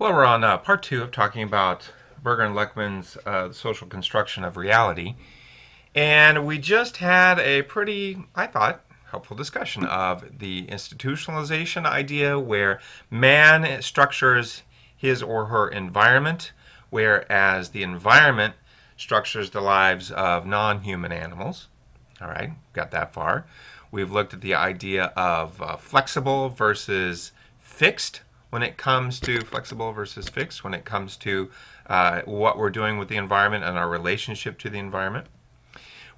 Well, we're on part two of talking about Berger and Leckman's social construction of reality. And we just had a pretty, I thought, helpful discussion of the institutionalization idea where man structures his or her environment, whereas the environment structures the lives of non human animals. All right, got that far. We've looked at the idea of flexible versus fixed when it comes to flexible versus fixed, when it comes to what we're doing with the environment and our relationship to the environment.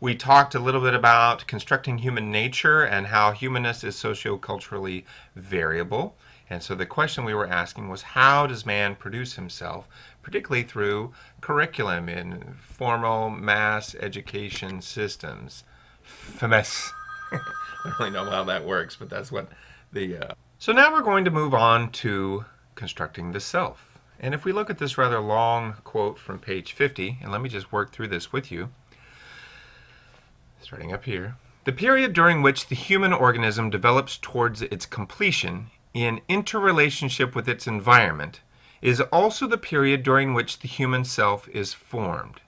We talked a little bit about constructing human nature and how humanness is socioculturally variable. And so the question we were asking was, how does man produce himself, particularly through curriculum in formal mass education systems? FMS. I don't really know how that works, but that's what the... So now we're going to move on to constructing the self. And if we look at this rather long quote from page 50, and let me just work through this with you, starting up here. The period during which the human organism develops towards its completion in interrelationship with its environment is also the period during which the human self is formed.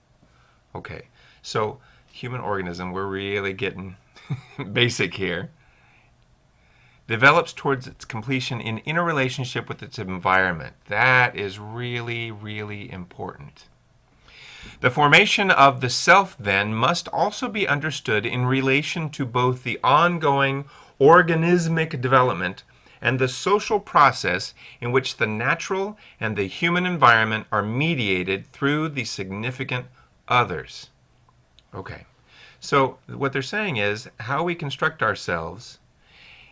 Okay, so human organism, we're really getting basic here, develops towards its completion in interrelationship with its environment. That is really, really important. The formation of the self, then, must also be understood in relation to both the ongoing organismic development and the social process in which the natural and the human environment are mediated through the significant others. Okay, so what they're saying is how we construct ourselves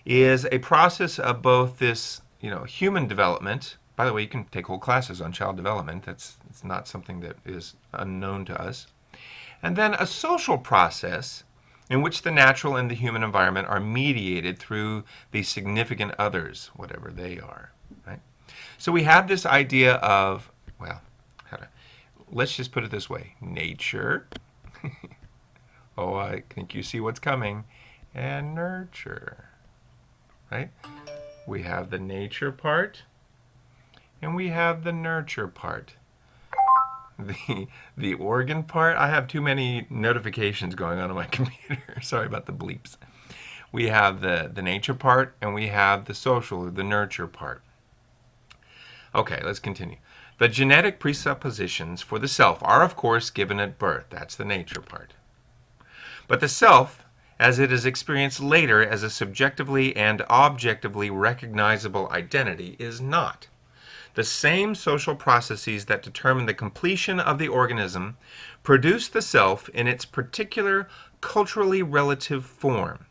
is a process of both this, human development. By the way, you can take whole classes on child development. It's not something that is unknown to us. And then a social process in which the natural and the human environment are mediated through the significant others, whatever they are. Right? So we have this idea of, let's just put it this way: nature. Oh, I think you see what's coming, and nurture. Right? We have the nature part, and we have the nurture part. The organ part, I have too many notifications going on my computer. Sorry about the bleeps. We have the nature part, and we have the social, or the nurture part. Okay, let's continue. The genetic presuppositions for the self are, of course, given at birth. That's the nature part. But the self, as it is experienced later as a subjectively and objectively recognizable identity, is not. The same social processes that determine the completion of the organism produce the self in its particular culturally relative form.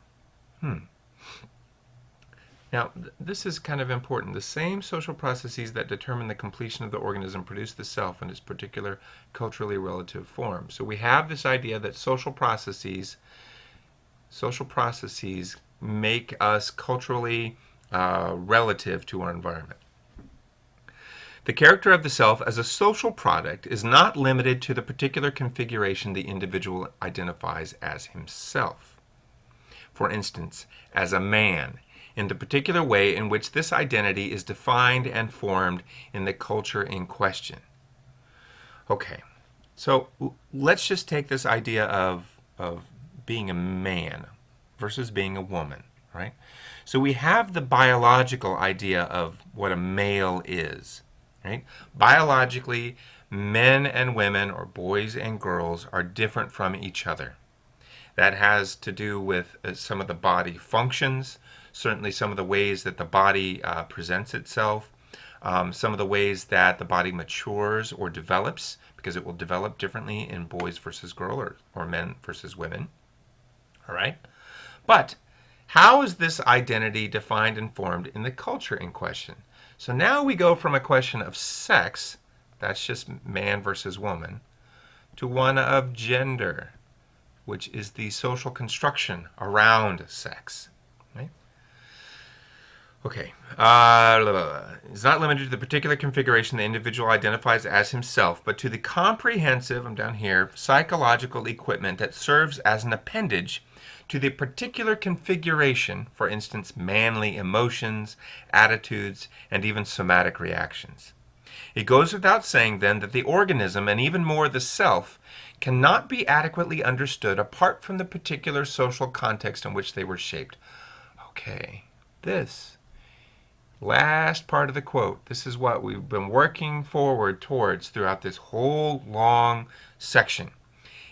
Now, this is kind of important. The same social processes that determine the completion of the organism produce the self in its particular culturally relative form. So we have this idea that social processes make us culturally relative to our environment. The character of the self as a social product is not limited to the particular configuration the individual identifies as himself. For instance, as a man, in the particular way in which this identity is defined and formed in the culture in question. Okay, so let's just take this idea of being a man versus being a woman, right? So we have the biological idea of what a male is, right? Biologically, men and women, or boys and girls, are different from each other. That has to do with some of the body functions, certainly some of the ways that the body presents itself, some of the ways that the body matures or develops, because it will develop differently in boys versus girls or men versus women. All right? But how is this identity defined and formed in the culture in question? So now we go from a question of sex, that's just man versus woman, to one of gender, which is the social construction around sex. Right? Okay. It's not limited to the particular configuration the individual identifies as himself, but to the comprehensive, I'm down here, psychological equipment that serves as an appendage to the particular configuration, for instance, manly emotions, attitudes, and even somatic reactions. It goes without saying, then, that the organism, and even more the self, cannot be adequately understood apart from the particular social context in which they were shaped. Okay, this last part of the quote, this is what we've been working forward towards throughout this whole long section.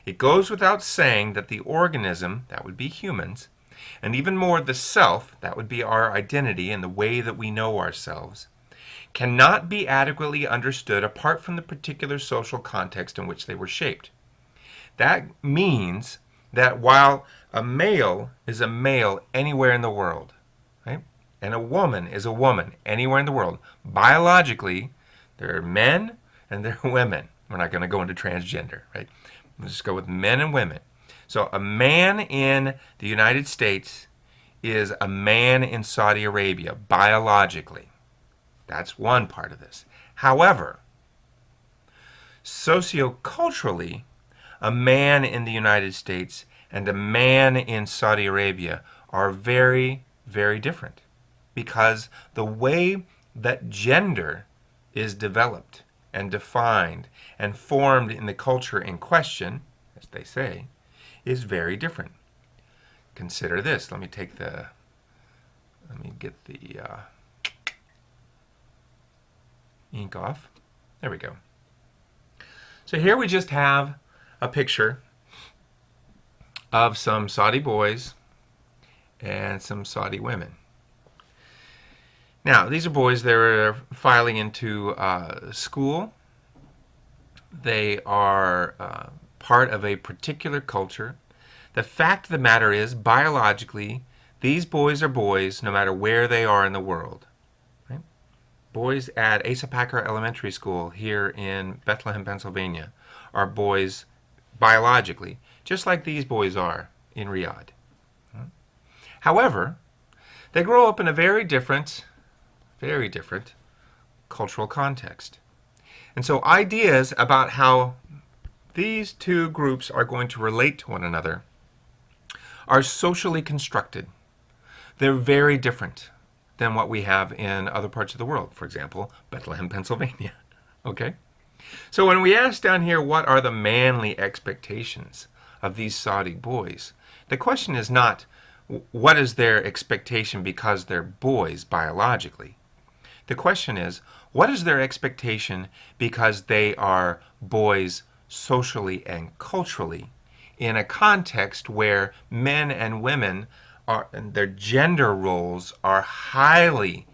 It goes without saying that the organism, that would be humans, and even more the self, that would be our identity and the way that we know ourselves, cannot be adequately understood apart from the particular social context in which they were shaped. That means that while a male is a male anywhere in the world, right, and a woman is a woman anywhere in the world, biologically, there are men and there are women. We're not going to go into transgender, right? Let's just go with men and women. So a man in the United States is a man in Saudi Arabia, biologically. That's one part of this. However, socioculturally, a man in the United States and a man in Saudi Arabia are very, very different, because the way that gender is developed and defined and formed in the culture in question, as they say, is very different. Consider this. Let me get the ink off. There we go. So here we just have a picture of some Saudi boys and some Saudi women. Now, these are boys that are filing into school. They are part of a particular culture. The fact of the matter is, biologically, these boys are boys no matter where they are in the world. Right? Boys at Asa Packer Elementary School here in Bethlehem, Pennsylvania, are boys biologically, just like these boys are in Riyadh. However, they grow up in a very different cultural context. And so ideas about how these two groups are going to relate to one another are socially constructed. They're very different than what we have in other parts of the world. For example, Bethlehem, Pennsylvania. Okay? So when we ask down here, what are the manly expectations of these Saudi boys, the question is not, what is their expectation because they're boys biologically? The question is, what is their expectation because they are boys socially and culturally in a context where men and women are, and their gender roles are highly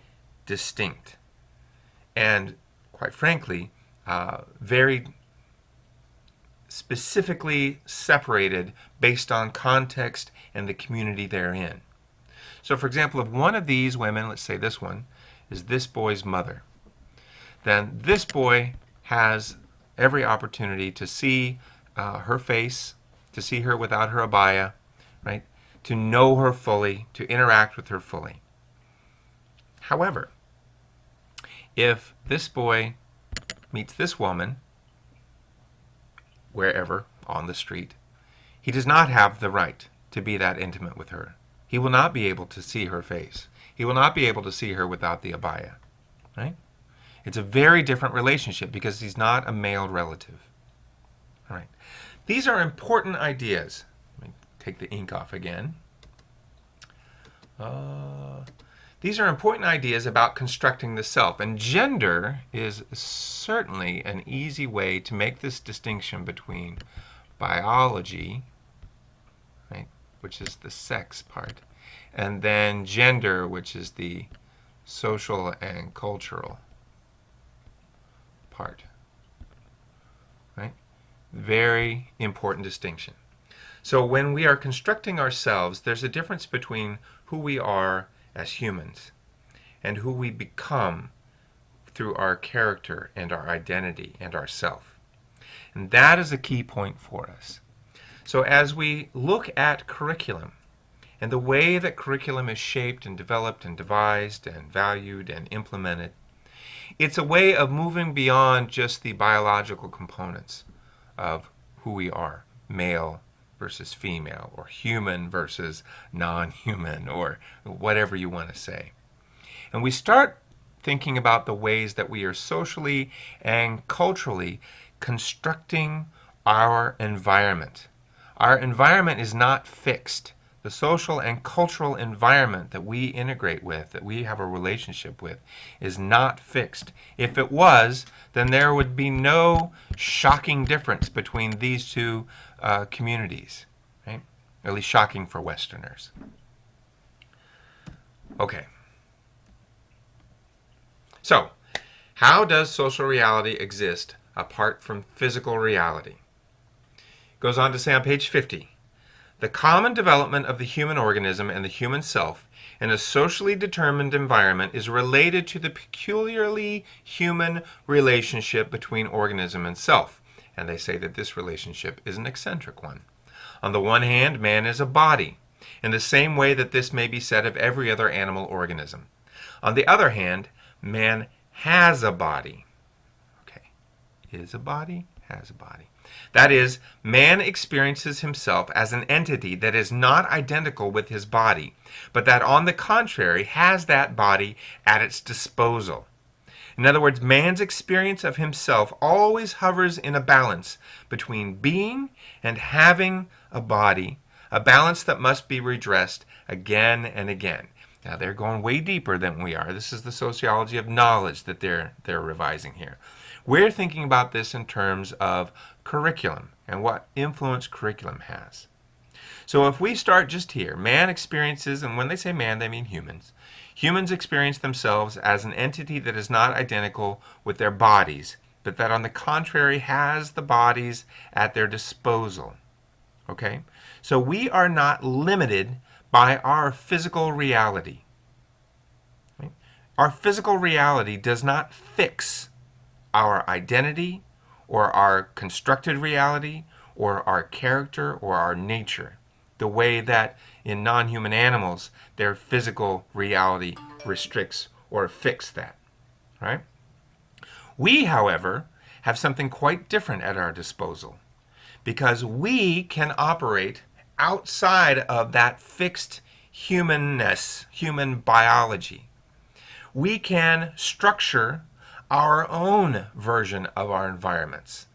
distinct and, quite frankly, very specifically separated based on context and the community they're in. So, for example, if one of these women, let's say this one, is this boy's mother, then this boy has every opportunity to see her face, to see her without her abaya, right? To know her fully, to interact with her fully. However, if this boy meets this woman wherever on the street, he does not have the right to be that intimate with her. He will not be able to see her face. He will not be able to see her without the abaya, right? It's a very different relationship because he's not a male relative. All right. These are important ideas. Let me take the ink off again. These are important ideas about constructing the self, and gender is certainly an easy way to make this distinction between biology, right, which is the sex part, and then gender, which is the social and cultural part. Right? Very important distinction. So when we are constructing ourselves, there's a difference between who we are as humans and who we become through our character and our identity and our self. And that is a key point for us. So as we look at curriculum and the way that curriculum is shaped and developed and devised and valued and implemented, it's a way of moving beyond just the biological components of who we are, male versus female, or human versus non-human, or whatever you want to say. And we start thinking about the ways that we are socially and culturally constructing our environment. Our environment is not fixed. The social and cultural environment that we integrate with, that we have a relationship with, is not fixed. If it was, then there would be no shocking difference between these two communities, right? At least shocking for Westerners. Okay. So, how does social reality exist apart from physical reality? Goes on to say on page 50, the common development of the human organism and the human self in a socially determined environment is related to the peculiarly human relationship between organism and self. And they say that this relationship is an eccentric one. On the one hand, man is a body, in the same way that this may be said of every other animal organism. On the other hand, man has a body. Okay, is a body, has a body. That is, man experiences himself as an entity that is not identical with his body, but that on the contrary has that body at its disposal. In other words, man's experience of himself always hovers in a balance between being and having a body, a balance that must be redressed again and again. Now, they're going way deeper than we are. This is the sociology of knowledge that they're revising here. We're thinking about this in terms of curriculum and what influence curriculum has. So if we start just here, man experiences, and when they say man, they mean humans. Humans experience themselves as an entity that is not identical with their bodies, but that on the contrary has the bodies at their disposal. Okay? So we are not limited by our physical reality. Right? Our physical reality does not fix our identity or our constructed reality or our character or our nature, the way that in non-human animals their physical reality restricts or fixes that. Right? We, however, have something quite different at our disposal because we can operate outside of that fixed humanness, human biology. We can structure our own version of our environments,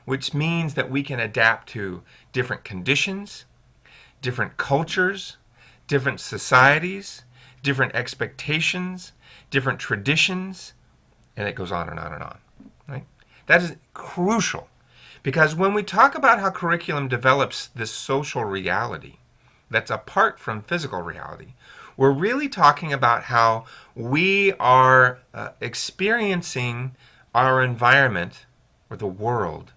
which means that we can adapt to different conditions, different cultures, different societies, different expectations, different traditions, and it goes on and on and on. Right? That is crucial because when we talk about how curriculum develops this social reality that's apart from physical reality, we're really talking about how we are experiencing our environment or the world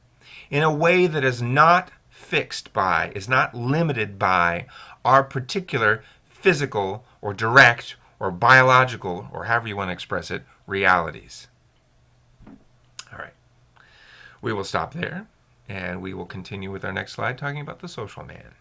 in a way that is not fixed by, is not limited by our particular physical or direct or biological, or however you want to express it, realities. All right. We will stop there, and we will continue with our next slide talking about the social man.